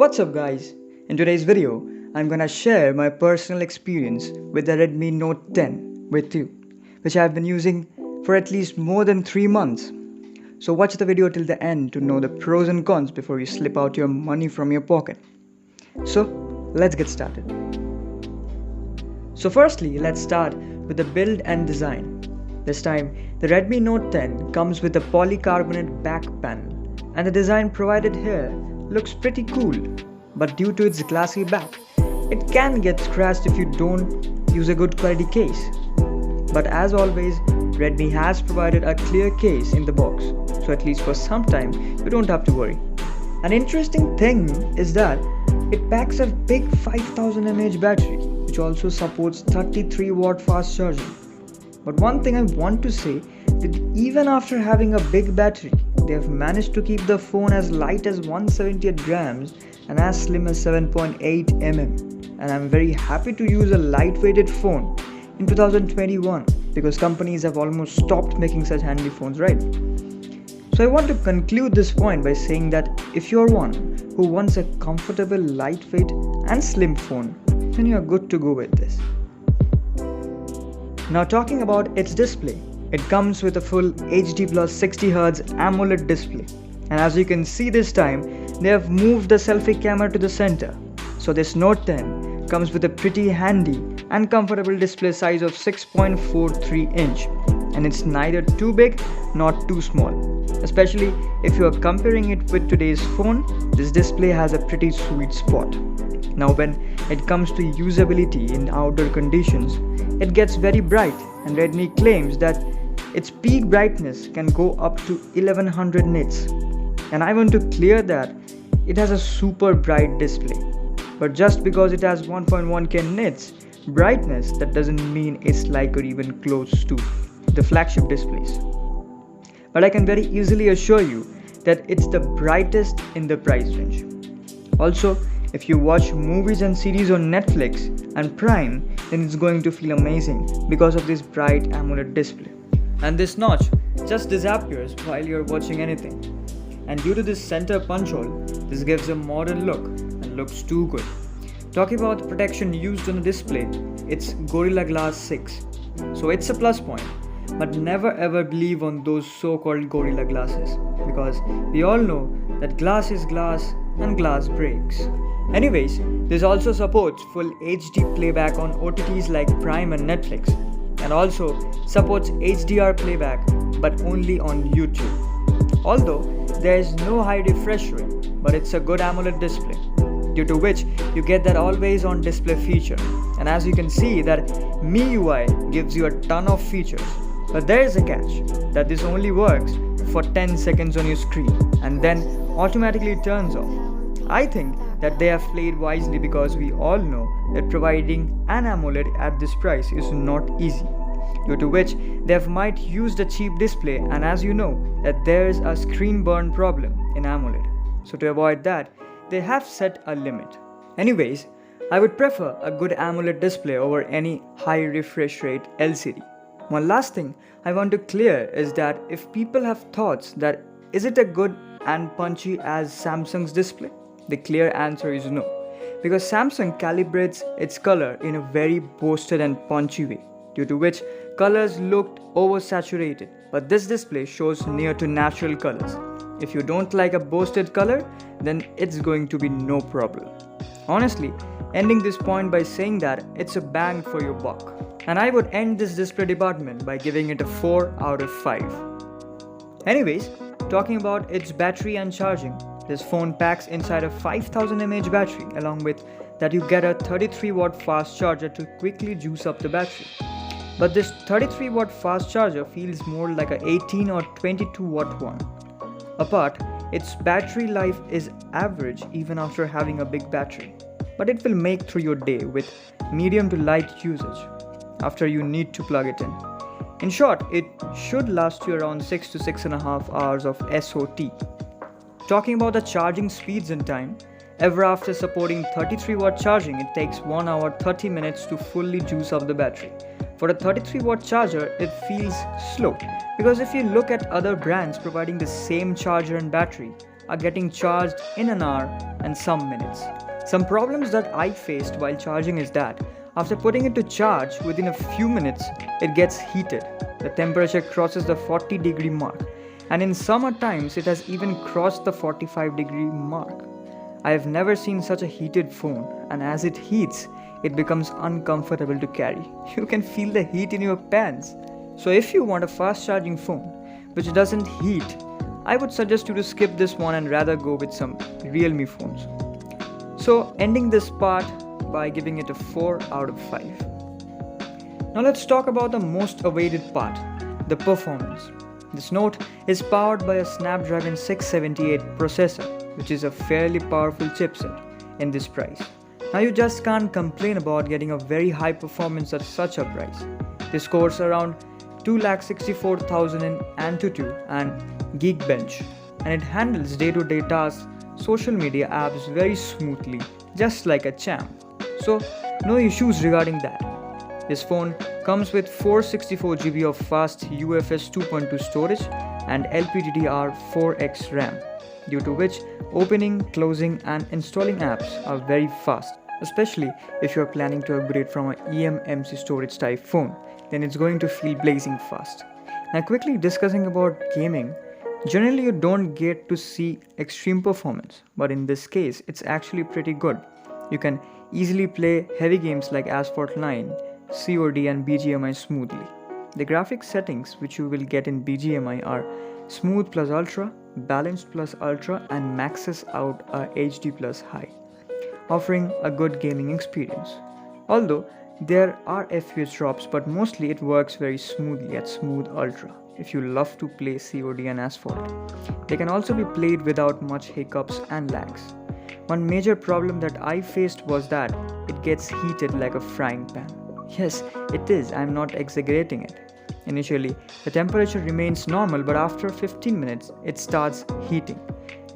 What's up guys? In today's video, I'm gonna share my personal experience with the Redmi Note 10 with you, which I've been using for at least more than 3 months. So watch the video till the end to know the pros and cons before you slip out your money from your pocket. So let's get started. So firstly, let's start with the build and design. This time, the Redmi Note 10 comes with a polycarbonate back panel, and the design provided here looks pretty cool, but due to its glassy back, it can get scratched if you don't use a good quality case. But as always, Redmi has provided a clear case in the box, so at least for some time you don't have to worry. An interesting thing is that it packs a big 5000 mAh battery, which also supports 33 watt fast charging. But one thing I want to say, that even after having a big battery, they have managed to keep the phone as light as 178 grams and as slim as 7.8 mm. And I'm very happy to use a lightweighted phone in 2021 because companies have almost stopped making such handy phones, right? So I want to conclude this point by saying that if you're one who wants a comfortable, lightweight and slim phone, then you're good to go with this. Now talking about its display, it comes with a full HD plus 60Hz AMOLED display, and as you can see this time, they have moved the selfie camera to the center. So this Note 10 comes with a pretty handy and comfortable display size of 6.43 inch, and it's neither too big nor too small. Especially if you are comparing it with today's phone, this display has a pretty sweet spot. Now when it comes to usability in outdoor conditions, it gets very bright, and Redmi claims that its peak brightness can go up to 1100 nits. And I want to clear that it has a super bright display. But just because it has 1.1K nits brightness, that doesn't mean it's like or even close to the flagship displays. But I can very easily assure you that it's the brightest in the price range. Also, if you watch movies and series on Netflix and Prime, then it's going to feel amazing because of this bright AMOLED display. And this notch just disappears while you're watching anything. And due to this center punch hole, this gives a modern look and looks too good. Talking about the protection used on the display, it's Gorilla Glass 6. So it's a plus point, but never ever believe on those so-called Gorilla Glasses, because we all know that glass is glass and glass breaks. Anyways, this also supports full HD playback on OTTs like Prime and Netflix, and also supports HDR playback but only on YouTube. Although there is no high refresh rate, but it's a good AMOLED display, due to which you get that always on display feature. And as you can see that MIUI gives you a ton of features, but there is a catch, that this only works for 10 seconds on your screen and then automatically turns off. I think that they have played wisely because we all know that providing an AMOLED at this price is not easy, due to which they have might used a cheap display, and as you know that there is a screen burn problem in AMOLED. So to avoid that, they have set a limit. Anyways, I would prefer a good AMOLED display over any high refresh rate LCD. One last thing I want to clear is that if people have thoughts that is it a good and punchy as Samsung's display? The clear answer is no, because Samsung calibrates its color in a very boosted and punchy way, due to which colors looked oversaturated, but this display shows near to natural colors. If you don't like a boosted color, then it's going to be no problem. Honestly, ending this point by saying that it's a bang for your buck. And I would end this display department by giving it a 4 out of 5. Anyways, talking about its battery and charging, this phone packs inside a 5000 mAh battery, along with that you get a 33 watt fast charger to quickly juice up the battery. But this 33 watt fast charger feels more like a 18 or 22 watt one. Apart, its battery life is average even after having a big battery, but it will make through your day with medium to light usage after you need to plug it in. In short, it should last you around 6 to 6.5 hours of SOT. Talking about the charging speeds and time, ever after supporting 33 watt charging, it takes 1 hour 30 minutes to fully juice up the battery. For a 33 watt charger, it feels slow, because if you look at other brands providing the same charger and battery, are getting charged in an hour and some minutes. Some problems that I faced while charging is that after putting it to charge, within a few minutes, it gets heated. The temperature crosses the 40-degree mark, and in summer times, it has even crossed the 45-degree mark. I have never seen such a heated phone, and as it heats, it becomes uncomfortable to carry. You can feel the heat in your pants. So if you want a fast charging phone which doesn't heat, I would suggest you to skip this one and rather go with some Realme phones. So ending this part by giving it a 4 out of 5. Now let's talk about the most awaited part, the performance. This Note is powered by a Snapdragon 678 processor, which is a fairly powerful chipset in this price. Now you just can't complain about getting a very high performance at such a price. This scores around 2,64,000 in Antutu and Geekbench, and it handles day-to-day tasks, social media apps very smoothly, just like a champ. So no issues regarding that. This phone comes with 464GB of fast UFS 2.2 storage and LPDDR4X RAM, due to which opening, closing and installing apps are very fast, especially if you are planning to upgrade from an eMMC storage type phone, then it's going to feel blazing fast. Now quickly discussing about gaming, generally you don't get to see extreme performance, but in this case it's actually pretty good. You can easily play heavy games like Asphalt 9, COD and BGMI smoothly. The graphics settings which you will get in BGMI are Smooth plus Ultra, Balanced plus Ultra and maxes out a HD plus High, offering a good gaming experience. Although there are FPS drops, but mostly it works very smoothly at Smooth Ultra if you love to play COD and Asphalt. They can also be played without much hiccups and lags. One major problem that I faced was that it gets heated like a frying pan. Yes, it is, I'm not exaggerating it. Initially, the temperature remains normal, but after 15 minutes, it starts heating.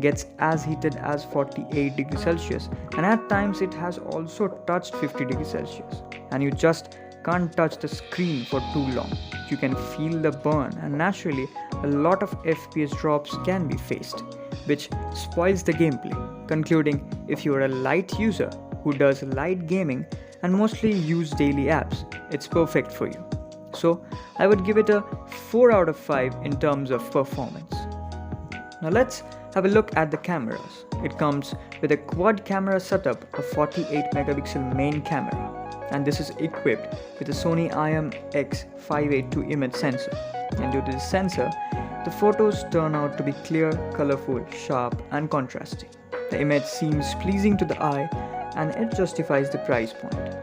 Gets as heated as 48 degrees Celsius, and at times it has also touched 50 degrees Celsius, and you just can't touch the screen for too long. You can feel the burn, and naturally a lot of FPS drops can be faced, which spoils the gameplay. Concluding, if you are a light user who does light gaming and mostly use daily apps, it's perfect for you. So I would give it a 4 out of 5 in terms of performance. Now let's have a look at the cameras. It comes with a quad camera setup, a 48 megapixel main camera, and this is equipped with a Sony IMX582 image sensor. And due to this sensor, the photos turn out to be clear, colorful, sharp and contrasting. The image seems pleasing to the eye and it justifies the price point.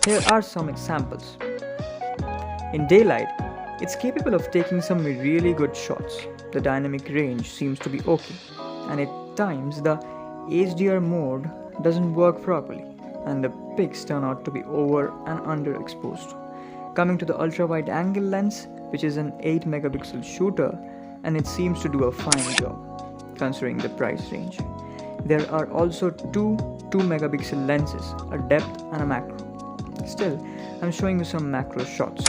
Here are some examples. In daylight, it's capable of taking some really good shots. The dynamic range seems to be okay, and at times the HDR mode doesn't work properly and the pics turn out to be over and underexposed. Coming to the ultra wide angle lens, which is an 8 megapixel shooter, and it seems to do a fine job considering the price range. There are also two 2 megapixel lenses, a depth and a macro. Still, I'm showing you some macro shots.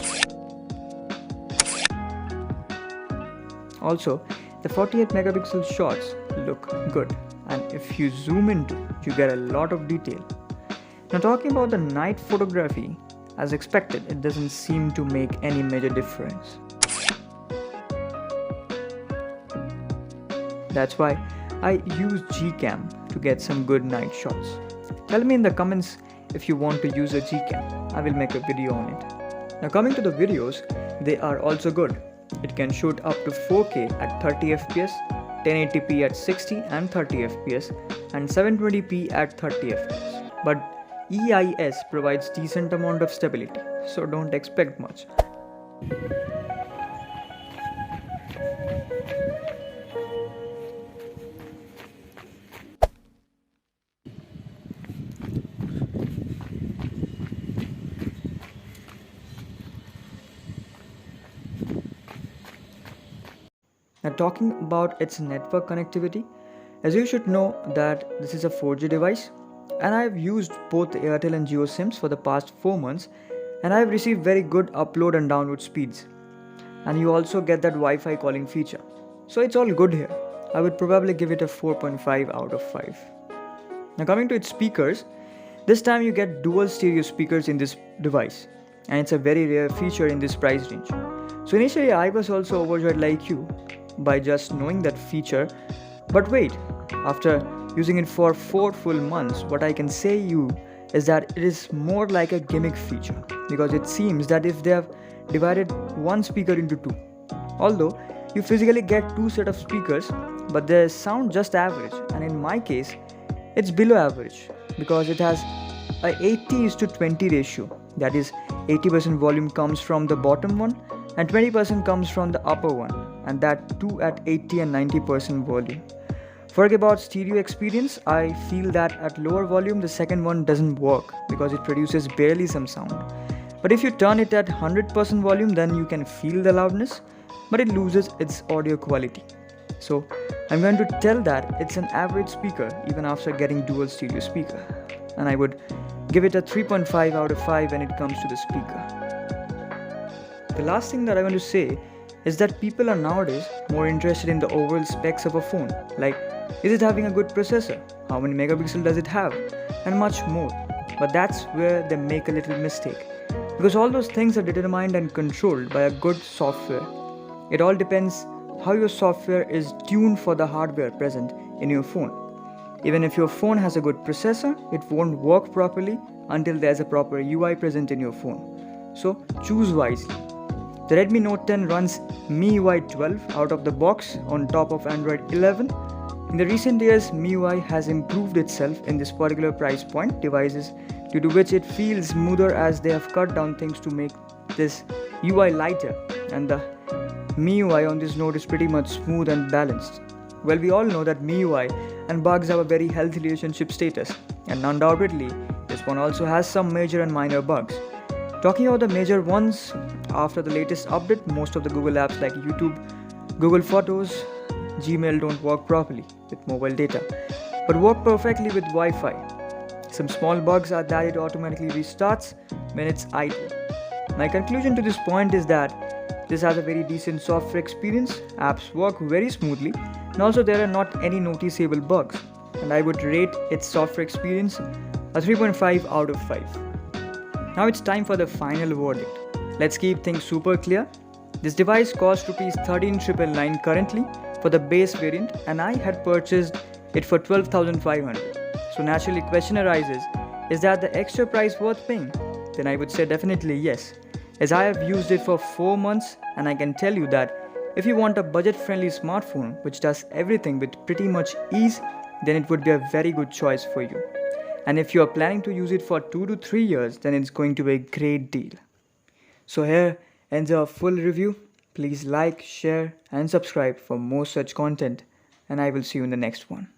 Also, the 48 megapixel shots look good, and if you zoom into, you get a lot of detail. Now talking about the night photography, as expected, it doesn't seem to make any major difference. That's why I use Gcam to get some good night shots. Tell me in the comments if you want to use a Gcam. I will make a video on it. Now coming to the videos, they are also good. It can shoot up to 4K at 30 fps, 1080p at 60 and 30 fps, and 720p at 30 fps. But EIS provides decent amount of stability, so don't expect much. Now talking about its network connectivity, as you should know that this is a 4G device, and I have used both Airtel and Jio SIMs for the past 4 months, and I have received very good upload and download speeds. And you also get that Wi-Fi calling feature. So it's all good here. I would probably give it a 4.5 out of 5. Now coming to its speakers, this time you get dual stereo speakers in this device, and it's a very rare feature in this price range. So initially I was also overjoyed like you by just knowing that feature, but wait, after using it for 4 full months, what I can say you is that it is more like a gimmick feature, because it seems that if they have divided one speaker into two, although you physically get two set of speakers, but they sound just average, and in my case it's below average because it has a 80:20 ratio, that is 80% volume comes from the bottom one and 20% comes from the upper one, and that too at 80 and 90% volume. Forget about stereo experience, I feel that at lower volume the second one doesn't work because it produces barely some sound. But if you turn it at 100% volume, then you can feel the loudness, but it loses its audio quality. So I'm going to tell that it's an average speaker even after getting dual stereo speaker, and I would give it a 3.5 out of 5 when it comes to the speaker. The last thing that I want to say is that people are nowadays more interested in the overall specs of a phone, like is it having a good processor, how many megapixels does it have, and much more. But that's where they make a little mistake, because all those things are determined and controlled by a good software. It all depends how your software is tuned for the hardware present in your phone. Even if your phone has a good processor, it won't work properly until there's a proper UI present in your phone. So choose wisely. The Redmi Note 10 runs MIUI 12 out of the box on top of Android 11. In the recent years, MIUI has improved itself in this particular price point devices, due to which it feels smoother as they have cut down things to make this UI lighter, and the MIUI on this note is pretty much smooth and balanced. Well, we all know that MIUI and bugs have a very healthy relationship status, and undoubtedly this one also has some major and minor bugs. Talking about the major ones, after the latest update, most of the Google apps like YouTube, Google Photos, Gmail don't work properly with mobile data, but work perfectly with Wi-Fi. Some small bugs are that it automatically restarts when it's idle. My conclusion to this point is that this has a very decent software experience, apps work very smoothly, and also there are not any noticeable bugs, and I would rate its software experience a 3.5 out of 5. Now it's time for the final verdict. Let's keep things super clear. This device costs Rs 13,999 currently for the base variant, and I had purchased it for 12,500. So naturally question arises, is that the extra price worth paying? Then I would say definitely yes, as I have used it for 4 months, and I can tell you that if you want a budget-friendly smartphone which does everything with pretty much ease, then it would be a very good choice for you. And if you are planning to use it for 2 to 3 years, then it's going to be a great deal. So here ends our full review. Please like, share and subscribe for more such content, and I will see you in the next one.